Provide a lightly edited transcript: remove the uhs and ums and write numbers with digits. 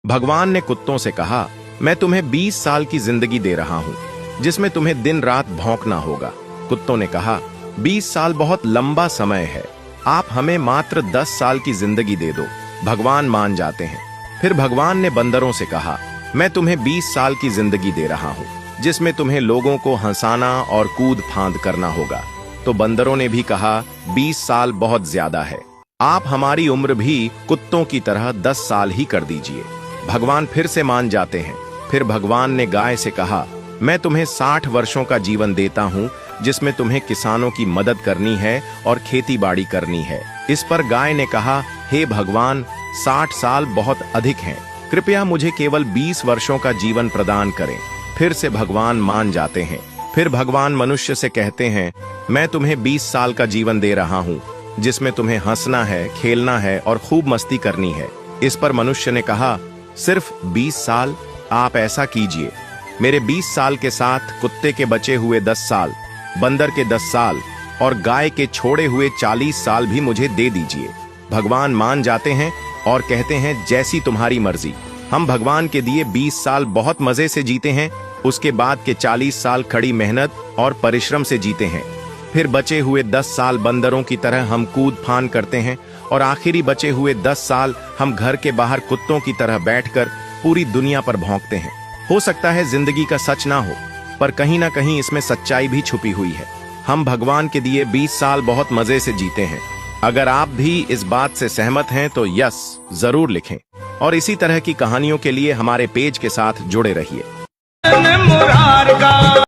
भगवान ने कुत्तों से कहा, मैं तुम्हें 20 साल की जिंदगी दे रहा हूँ, जिसमें तुम्हें दिन रात भौंकना होगा। कुत्तों ने कहा, 20 साल बहुत लंबा समय है, आप हमें मात्र 10 साल की जिंदगी दे दो। भगवान मान जाते हैं। फिर भगवान ने बंदरों से कहा, मैं तुम्हें 20 साल की जिंदगी दे रहा हूँ, जिसमें तुम्हें लोगों को हंसाना और कूद फांद करना होगा। तो बंदरों ने भी कहा, 20 साल बहुत ज्यादा है, आप हमारी उम्र भी कुत्तों की तरह 10 साल ही कर दीजिए। भगवान फिर से मान जाते हैं। फिर भगवान ने गाय से कहा, मैं तुम्हें 60 वर्षों का जीवन देता हूँ, जिसमें तुम्हें किसानों की मदद करनी है और खेती बाड़ी करनी है। इस पर गाय ने कहा, हे भगवान, 60 साल बहुत अधिक हैं, कृपया मुझे केवल 20 वर्षों का जीवन प्रदान करें। फिर से भगवान मान जाते हैं। फिर भगवान मनुष्य से कहते हैं, मैं तुम्हें 20 साल का जीवन दे रहा हूँ, जिसमें तुम्हें हंसना है, खेलना है और खूब मस्ती करनी है। इस पर मनुष्य ने कहा, सिर्फ 20 साल? आप ऐसा कीजिए, मेरे 20 साल के साथ कुत्ते के बचे हुए 10 साल, बंदर के 10 साल और गाय के छोड़े हुए 40 साल भी मुझे दे दीजिए। भगवान मान जाते हैं और कहते हैं, जैसी तुम्हारी मर्जी। हम भगवान के दिए 20 साल बहुत मजे से जीते हैं, उसके बाद के 40 साल कड़ी मेहनत और परिश्रम से जीते हैं। फिर बचे हुए 10 साल बंदरों की तरह हम कूद फान करते हैं और आखिरी बचे हुए 10 साल हम घर के बाहर कुत्तों की तरह बैठकर पूरी दुनिया पर भौंकते हैं। हो सकता है जिंदगी का सच ना हो, पर कहीं ना कहीं इसमें सच्चाई भी छुपी हुई है। हम भगवान के दिए 20 साल बहुत मजे से जीते हैं। अगर आप भी इस बात से सहमत हैं तो यस जरूर लिखें और इसी तरह की कहानियों के लिए हमारे पेज के साथ जुड़े रहिए।